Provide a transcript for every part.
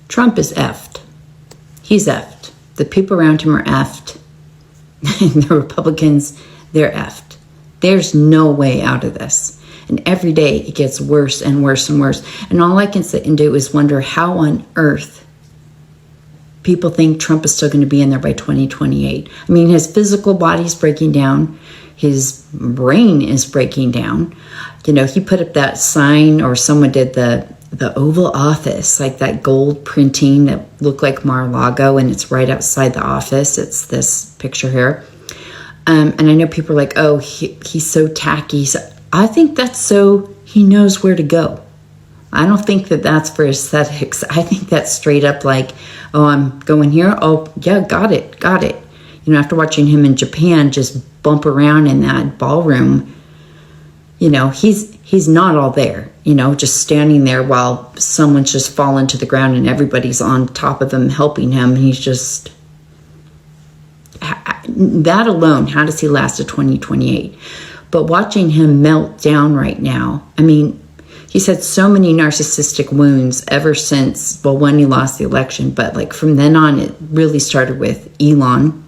Trump is effed. He's effed. The people around him are effed. The Republicans, they're effed. There's no way out of this. And every day it gets worse and worse and worse. And all I can sit and do is wonder how on earth people think Trump is still going to be in there by 2028. I mean, his physical body's breaking down. His brain is breaking down. You know, he put up that sign, or someone did the Oval Office, like that gold printing that looked like Mar-a-Lago, and it's right outside the office. It's this picture here. And I know people are like, oh, he's so tacky. So I think that's so he knows where to go. I don't think that that's for aesthetics. I think that's straight up like, oh, I'm going here. Oh, yeah, got it. You know, after watching him in Japan just bump around in that ballroom, you know, he's not all there, you know, just standing there while someone's just fallen to the ground and everybody's on top of him helping him. He's just, that alone, how does he last to 2028? But watching him melt down right now, I mean, he's had so many narcissistic wounds ever since, well, when he lost the election, but like from then on, it really started with Elon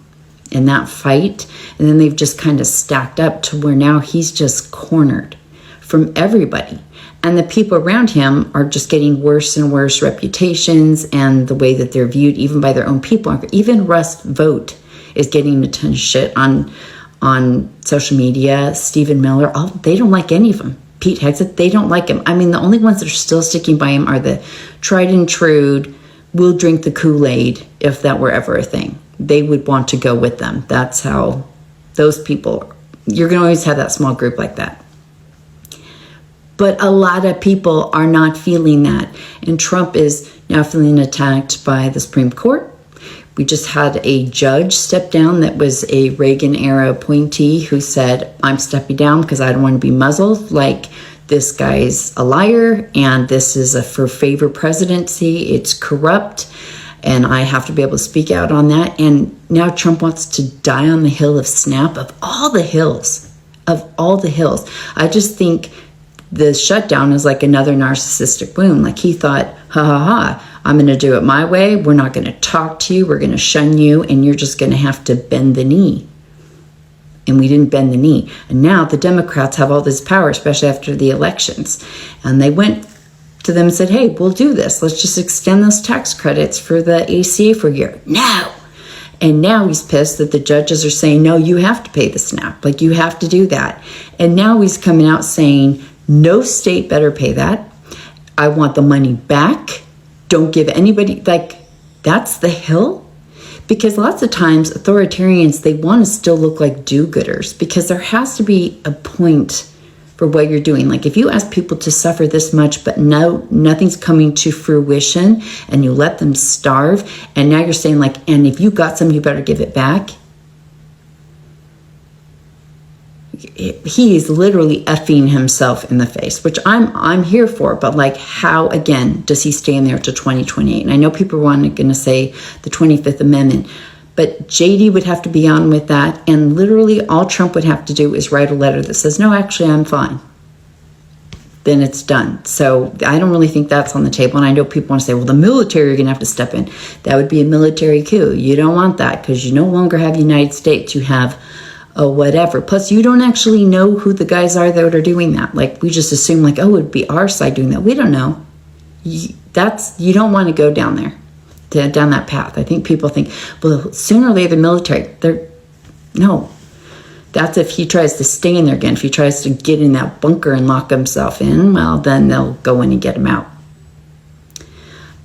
and that fight. And then they've just kind of stacked up to where now he's just cornered from everybody. And the people around him are just getting worse and worse reputations and the way that they're viewed, even by their own people. Even Russ Vogt is getting a ton of shit on social media. Stephen Miller, they don't like any of them. Pete Hegseth, they don't like him. I mean, the only ones that are still sticking by him are the tried and true, will drink the Kool-Aid if that were ever a thing. They would want to go with them. That's how those people, you're going to always have that small group like that. But a lot of people are not feeling that. And Trump is now feeling attacked by the Supreme Court. We just had a judge step down that was a Reagan-era appointee who said, I'm stepping down because I don't want to be muzzled. Like, this guy's a liar, and this is a for favor presidency. It's corrupt, and I have to be able to speak out on that. And now Trump wants to die on the hill of snap, of all the hills. I just think the shutdown is like another narcissistic wound. Like, he thought, I'm going to do it my way. We're not going to talk to you. We're going to shun you, and you're just going to have to bend the knee. And we didn't bend the knee. And now the Democrats have all this power, especially after the elections. And they went to them and said, hey, we'll do this. Let's just extend those tax credits for the ACA for a year. No. And now he's pissed that the judges are saying, no, you have to pay the SNAP. Like, you have to do that. And now he's coming out saying, no state better pay that. I want the money back. Don't give anybody, like, that's the hill. Because lots of times authoritarians, they want to still look like do-gooders, because there has to be a point for what you're doing. Like, if you ask people to suffer this much, but nothing's coming to fruition, and you let them starve, and now you're saying, like, and if you got some, you better give it back. He is literally effing himself in the face, which I'm here for. But like, how again does he stay in there to 2028? And I know people are going to say the 25th Amendment, but JD would have to be on with that. And literally all Trump would have to do is write a letter that says, no, actually, I'm fine. Then it's done. So I don't really think that's on the table. And I know people want to say, well, the military are going to have to step in. That would be a military coup. You don't want that, because you no longer have the United States. You have whatever. Plus, you don't actually know who the guys are that are doing that. Like, we just assume, like, oh, it would be our side doing that. We don't know. You don't want to go down there, down that path. I think people think, well, sooner or later, the military, no. That's if he tries to stay in there again. If he tries to get in that bunker and lock himself in, well, then they'll go in and get him out.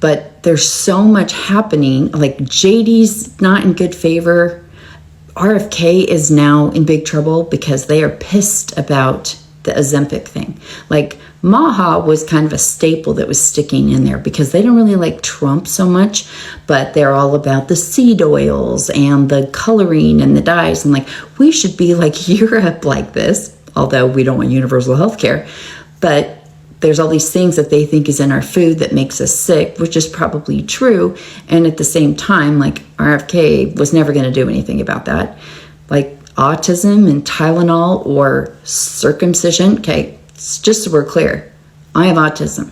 But there's so much happening. Like, JD's not in good favor. RFK is now in big trouble because they are pissed about the Ozempic thing. Like, Maha was kind of a staple that was sticking in there because they don't really like Trump so much, but they're all about the seed oils and the coloring and the dyes. And like, we should be like Europe like this, although we don't want universal health care. But there's all these things that they think is in our food that makes us sick, which is probably true. And at the same time, like, RFK was never going to do anything about that. Like, autism and Tylenol or circumcision. Okay, just so we're clear, I have autism.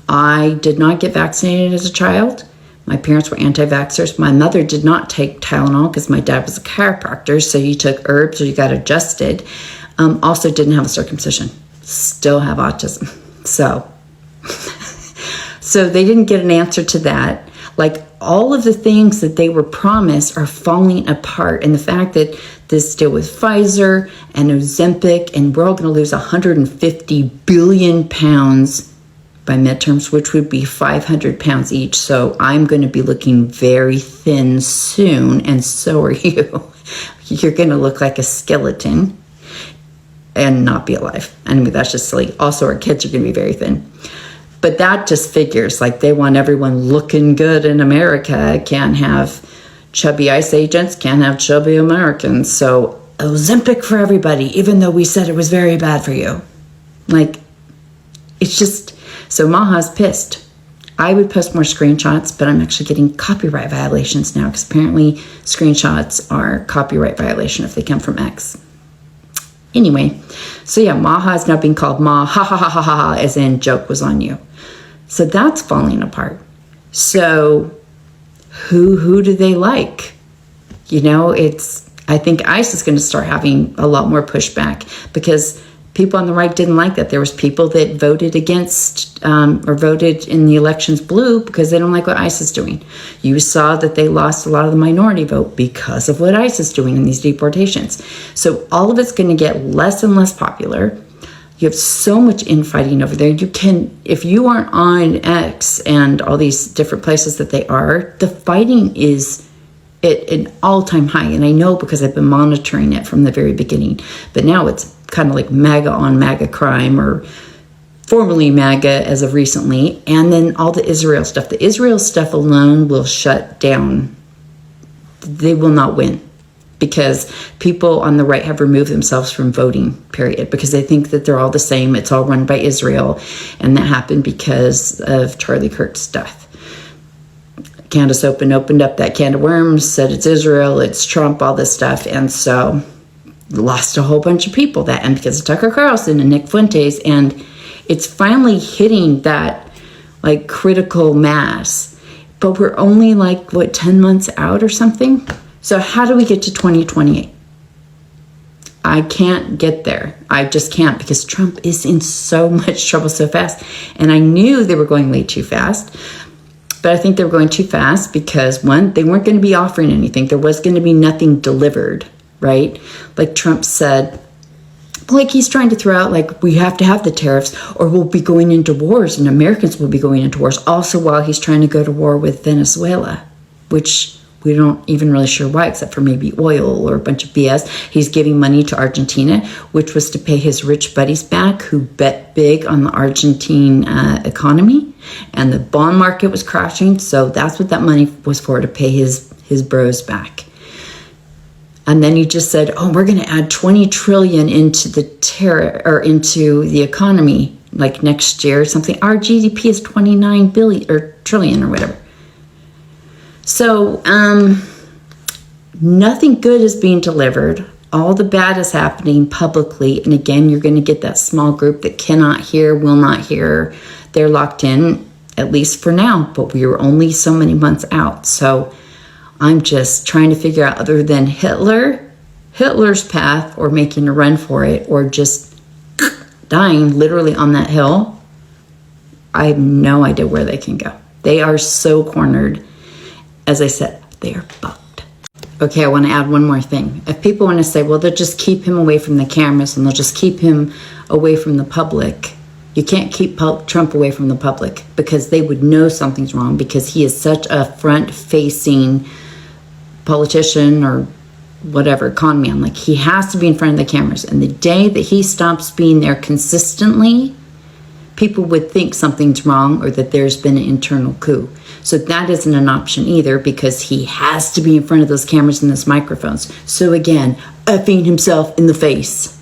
I did not get vaccinated as a child. My parents were anti-vaxxers. My mother did not take Tylenol because my dad was a chiropractor, so you took herbs or you got adjusted. Also didn't have a circumcision. Still have autism. So they didn't get an answer to that. Like, all of the things that they were promised are falling apart. And the fact that this deal with Pfizer and Ozempic, and we're all going to lose 150 billion pounds by midterms, which would be 500 pounds each. So I'm going to be looking very thin soon, and so are you. You're going to look like a skeleton and not be alive. Anyway, that's just silly. Also, our kids are going to be very thin. But that just figures, like, they want everyone looking good in America. Can't have chubby ICE agents, can't have chubby Americans. So Ozempic for everybody, even though we said it was very bad for you. Like, it's just... So Maha's pissed. I would post more screenshots, but I'm actually getting copyright violations now, because apparently screenshots are copyright violation if they come from X. Anyway, so yeah, Maha is now being called Ma, ha ha ha ha ha, as in joke was on you. So that's falling apart. So who do they like? You know, I think ICE is going to start having a lot more pushback, because people on the right didn't like that. There was people that voted against or voted in the elections blue because they don't like what ICE is doing. You saw that they lost a lot of the minority vote because of what ICE is doing in these deportations. So all of it's going to get less and less popular. You have so much infighting over there. You can, if you aren't on X and all these different places that they are, the fighting is at an all-time high. And I know because I've been monitoring it from the very beginning. But now it's kind of like MAGA on MAGA crime, or formerly MAGA as of recently. And then all the Israel stuff. The Israel stuff alone will shut down. They will not win, because people on the right have removed themselves from voting, period, because they think that they're all the same. It's all run by Israel. And that happened because of Charlie Kirk's death. Candace opened up that can of worms, said it's Israel, it's Trump, all this stuff. And so lost a whole bunch of people, that, and because of Tucker Carlson and Nick Fuentes. And it's finally hitting that, like, critical mass. But we're only, like, 10 months out or something? So how do we get to 2028? I can't get there. I just can't, because Trump is in so much trouble so fast. And I knew they were going way too fast. But I think they were going too fast because, one, they weren't going to be offering anything. There was going to be nothing delivered, right? Like Trump said, like he's trying to throw out, like, we have to have the tariffs or we'll be going into wars, and Americans will be going into wars. Also, while he's trying to go to war with Venezuela, which we don't even really sure why, except for maybe oil or a bunch of BS. He's giving money to Argentina, which was to pay his rich buddies back who bet big on the Argentine economy. And the bond market was crashing. So that's what that money was for, to pay his bros back. And then he just said, oh, we're going to add 20 trillion into into the economy, like next year or something. Our GDP is 29 billion or trillion or whatever. So nothing good is being delivered. All the bad is happening publicly. And again, you're going to get that small group that cannot hear, will not hear. They're locked in, at least for now. But we were only so many months out. So I'm just trying to figure out, other than Hitler's path, or making a run for it, or just dying literally on that hill, I have no idea where they can go. They are so cornered. As I said, they are fucked. Okay, I want to add one more thing. If people want to say, well, they'll just keep him away from the cameras and they'll just keep him away from the public. You can't keep Trump away from the public, because they would know something's wrong, because he is such a front-facing politician or whatever, con man. Like, he has to be in front of the cameras. And the day that he stops being there consistently, people would think something's wrong, or that there's been an internal coup. So that isn't an option either, because he has to be in front of those cameras and those microphones. So again, effing himself in the face.